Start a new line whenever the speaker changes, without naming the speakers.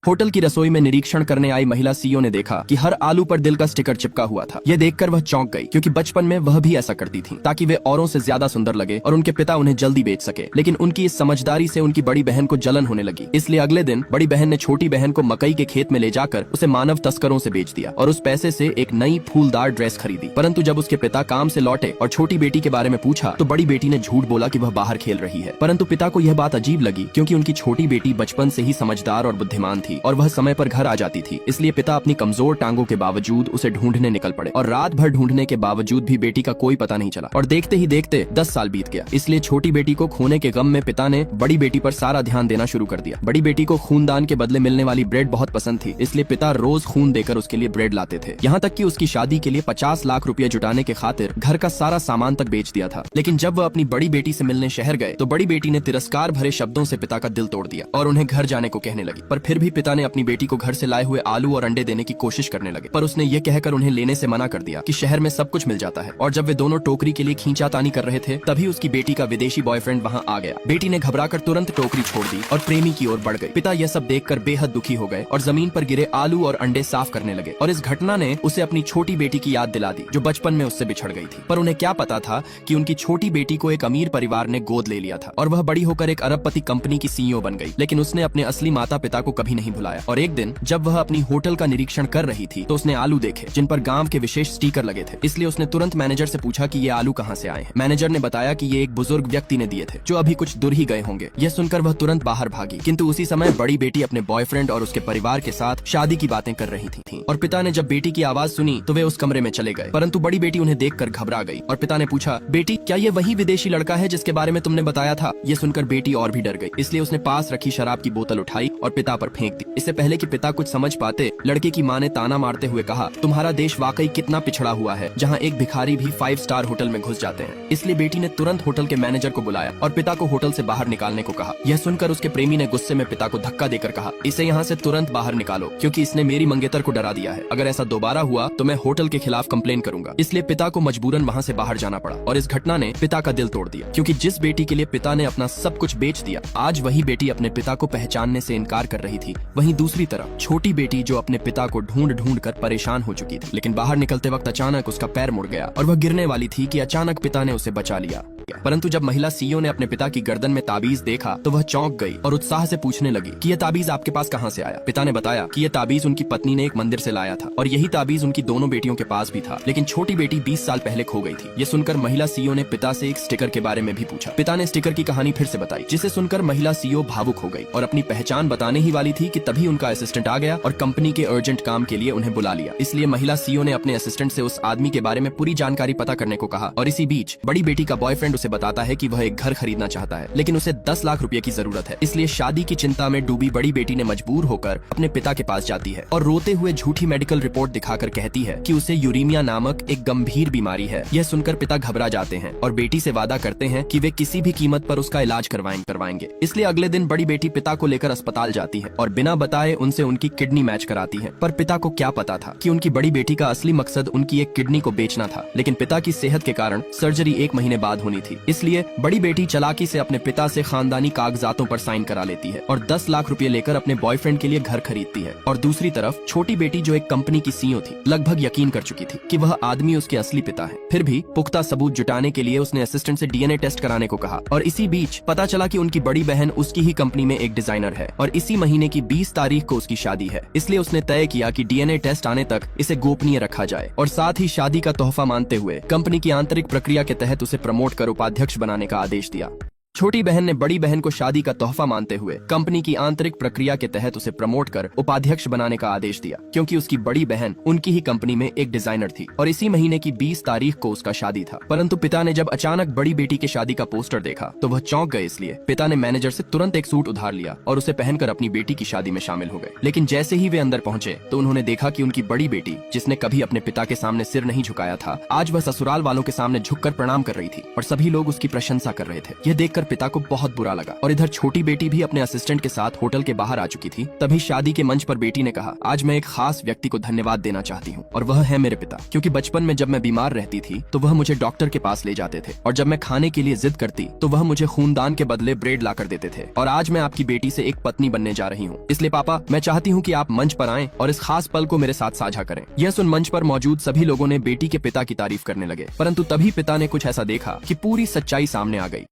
Hotel की रसोई में निरीक्षण करने आई महिला सीईओ ने देखा कि हर आलू पर दिल का स्टिकर चिपका हुआ था। यह देखकर वह चौंक गई, क्योंकि बचपन में वह भी ऐसा करती थी ताकि वे औरों से ज्यादा सुंदर लगे और उनके पिता उन्हें जल्दी बेच सके। लेकिन उनकी इस समझदारी से उनकी बड़ी बहन को जलन होने लगी। इसलिए अगले दिन बड़ी बहन ने छोटी बहन को मकई के खेत में ले जाकर उसे मानव तस्करों से बेच दिया और उस पैसे से एक नई फूलदार ड्रेस खरीदी। परंतु जब उसके पिता काम से लौटे और छोटी बेटी के बारे में पूछा तो बड़ी बेटी ने झूठ बोला कि वह बाहर खेल रही है। परंतु पिता को यह बात अजीब लगी, क्योंकि उनकी छोटी बेटी बचपन से ही समझदार और बुद्धिमान थी और वह समय पर घर आ जाती थी। इसलिए पिता अपनी कमजोर टांगों के बावजूद उसे ढूंढने निकल पड़े और रात भर ढूंढने के बावजूद भी बेटी का कोई पता नहीं चला और देखते ही देखते 10 साल बीत गया। इसलिए छोटी बेटी को खोने के गम में पिता ने बड़ी बेटी पर सारा ध्यान देना शुरू कर दिया। बड़ी बेटी को खूनदान के बदले मिलने वाली ब्रेड बहुत पसंद थी, इसलिए पिता रोज खून देकर उसके लिए ब्रेड लाते थे। यहाँ तक कि उसकी शादी के लिए 50 लाख रुपए जुटाने के खातिर घर का सारा सामान तक बेच दिया था। लेकिन जब वह अपनी बड़ी बेटी से मिलने शहर गए तो बड़ी बेटी ने तिरस्कार भरे शब्दों से पिता का दिल तोड़ दिया और उन्हें घर जाने को कहने लगी। पर फिर भी पिता ने अपनी बेटी को घर से लाए हुए आलू और अंडे देने की कोशिश करने लगे, पर उसने ये कहकर उन्हें लेने से मना कर दिया कि शहर में सब कुछ मिल जाता है। और जब वे दोनों टोकरी के लिए खींचातानी कर रहे थे तभी उसकी बेटी का विदेशी बॉयफ्रेंड वहाँ आ गया। बेटी ने घबराकर तुरंत टोकरी छोड़ दी और प्रेमी की ओर बढ़ गई। पिता यह सब देखकर बेहद दुखी हो गए और जमीन पर गिरे आलू और अंडे साफ करने लगे। और इस घटना ने उसे अपनी छोटी बेटी की याद दिला दी जो बचपन में उससे बिछड़ गई थी। पर उन्हें क्या पता था कि उनकी छोटी बेटी को एक अमीर परिवार ने गोद ले लिया था और वह बड़ी होकर एक अरबपति कंपनी की सीईओ बन गई। लेकिन उसने अपने असली माता पिता को कभी नहीं भुलाया। और एक दिन जब वह अपनी होटल का निरीक्षण कर रही थी तो उसने आलू देखे जिन पर गांव के विशेष स्टिकर लगे थे। इसलिए उसने तुरंत मैनेजर से पूछा कि ये आलू कहां से आए हैं। मैनेजर ने बताया कि ये एक बुजुर्ग व्यक्ति ने दिए थे जो अभी कुछ दूर ही गए होंगे। यह सुनकर वह तुरंत बाहर भागी, किंतु उसी समय बड़ी बेटी अपने बॉयफ्रेंड और उसके परिवार के साथ शादी की बातें कर रही थी। और पिता ने जब बेटी की आवाज सुनी तो वे उस कमरे में चले गए। परंतु बड़ी बेटी उन्हें देखकर घबरा गई और पिता ने पूछा, बेटी क्या ये वही विदेशी लड़का है जिसके बारे में तुमने बताया था? ये सुनकर बेटी और भी डर गई, इसलिए उसने पास रखी शराब की बोतल उठाई और पिता पर फेंक दी। इससे पहले कि पिता कुछ समझ पाते, लड़के की माँ ने ताना मारते हुए कहा, तुम्हारा देश वाकई कितना पिछड़ा हुआ है जहाँ एक भिखारी भी 5 स्टार होटल में घुस जाते हैं। इसलिए बेटी ने तुरंत होटल के मैनेजर को बुलाया और पिता को होटल से बाहर निकालने को कहा। यह सुनकर उसके प्रेमी ने गुस्से में पिता को धक्का देकर कहा, इसे यहाँ से तुरंत बाहर निकालो, क्योंकि इसने मेरी मंगेतर को डरा दिया है। अगर ऐसा दोबारा हुआ तो मैं होटल के खिलाफ कंप्लेन करूंगा। इसलिए पिता को मजबूरन वहाँ से बाहर जाना पड़ा और इस घटना ने पिता का दिल तोड़ दिया, क्योंकि जिस बेटी के लिए पिता ने अपना सब कुछ बेच दिया, आज वही बेटी अपने पिता को पहचानने से इनकार कर रही थी। वहीं दूसरी तरफ छोटी बेटी जो अपने पिता को ढूंढ ढूंढ कर परेशान हो चुकी थी, लेकिन बाहर निकलते वक्त अचानक उसका पैर मुड़ गया और वह गिरने वाली थी कि अचानक पिता ने उसे बचा लिया। परंतु जब महिला सीईओ ने अपने पिता की गर्दन में ताबीज देखा तो वह चौंक गई और उत्साह से पूछने लगी कि यह ताबीज आपके पास कहां से आया? पिता ने बताया कि यह ताबीज उनकी पत्नी ने एक मंदिर से लाया था और यही ताबीज उनकी दोनों बेटियों के पास भी था, लेकिन छोटी बेटी 20 साल पहले खो गई थी। ये सुनकर महिला सीईओ ने पिता से एक स्टिकर के बारे में भी पूछा। पिता ने स्टिकर की कहानी फिर से बताई, जिसे सुनकर महिला सीईओ भावुक हो गई और अपनी पहचान बताने ही वाली थी कि तभी उनका असिस्टेंट आ गया और कंपनी के अर्जेंट काम के लिए उन्हें बुला लिया। इसलिए महिला सीईओ ने अपने असिस्टेंट से उस आदमी के बारे में पूरी जानकारी पता करने को कहा। और इसी बीच बड़ी बेटी का बॉयफ्रेंड उसे बताता है कि वह एक घर खरीदना चाहता है, लेकिन उसे 10 लाख रुपए की जरूरत है। इसलिए शादी की चिंता में डूबी बड़ी बेटी ने मजबूर होकर अपने पिता के पास जाती है और रोते हुए झूठी मेडिकल रिपोर्ट दिखाकर कहती है कि उसे यूरेमिया नामक एक गंभीर बीमारी है। यह सुनकर पिता घबरा जाते हैं और बेटी से वादा करते हैं कि वे किसी भी कीमत पर उसका इलाज करवाएंगे। इसलिए अगले दिन बड़ी बेटी पिता को लेकर अस्पताल जाती है और बिना बताए उनसे उनकी किडनी मैच कराती है। पर पिता को क्या पता था कि उनकी बड़ी बेटी का असली मकसद उनकी एक किडनी को बेचना था। लेकिन पिता की सेहत के कारण सर्जरी 1 महीने बाद होनी थी, इसलिए बड़ी बेटी चालाकी से अपने पिता से खानदानी कागजातों पर साइन करा लेती है और 10 लाख रुपए लेकर अपने बॉयफ्रेंड के लिए घर खरीदती है। और दूसरी तरफ छोटी बेटी जो एक कंपनी की सीईओ थी, लगभग यकीन कर चुकी थी कि वह आदमी उसके असली पिता है। फिर भी पुख्ता सबूत जुटाने के लिए उसने असिस्टेंट से डीएनए टेस्ट कराने को कहा। और इसी बीच पता चला कि उनकी बड़ी बहन उसकी ही कंपनी में एक डिजाइनर है और इसी महीने की 20 तारीख को उसकी शादी है। इसलिए उसने तय किया कि डीएनए टेस्ट आने तक इसे गोपनीय रखा जाए और साथ ही शादी का तोहफा मानते हुए कंपनी की आंतरिक प्रक्रिया के तहत उसे प्रमोट कर उपाध्यक्ष बनाने का आदेश दिया। छोटी बहन ने बड़ी बहन को शादी का तोहफा मानते हुए कंपनी की आंतरिक प्रक्रिया के तहत उसे प्रमोट कर उपाध्यक्ष बनाने का आदेश दिया, क्योंकि उसकी बड़ी बहन उनकी ही कंपनी में एक डिजाइनर थी और इसी महीने की 20 तारीख को उसका शादी था। परंतु पिता ने जब अचानक बड़ी बेटी के शादी का पोस्टर देखा तो वह चौंक गए। इसलिए पिता ने मैनेजर से तुरंत एक सूट उधार लिया और उसे पहनकर अपनी बेटी की शादी में शामिल हो गए। लेकिन जैसे ही वे अंदर पहुंचे तो उन्होंने देखा कि उनकी बड़ी बेटी, जिसने कभी अपने पिता के सामने सिर नहीं झुकाया था, आज वह ससुराल वालों के सामने झुककर प्रणाम कर रही थी और सभी लोग उसकी प्रशंसा कर रहे थे। यह देखकर पिता को बहुत बुरा लगा और इधर छोटी बेटी भी अपने असिस्टेंट के साथ होटल के बाहर आ चुकी थी। तभी शादी के मंच पर बेटी ने कहा, आज मैं एक खास व्यक्ति को धन्यवाद देना चाहती हूँ और वह है मेरे पिता, क्योंकि बचपन में जब मैं बीमार रहती थी तो वह मुझे डॉक्टर के पास ले जाते थे और जब मैं खाने के लिए जिद करती तो वह मुझे खूनदान के बदले ब्रेड ला कर देते थे। और आज मैं आपकी बेटी से एक पत्नी बनने जा रही हूँ, इसलिए पापा मैं चाहती हूँ कि आप मंच पर आएं और इस खास पल को मेरे साथ साझा करें। यह सुन मंच पर मौजूद सभी लोगों ने बेटी के पिता की तारीफ करने लगे, परंतु तभी पिता ने कुछ ऐसा देखा कि पूरी सच्चाई सामने आ गई।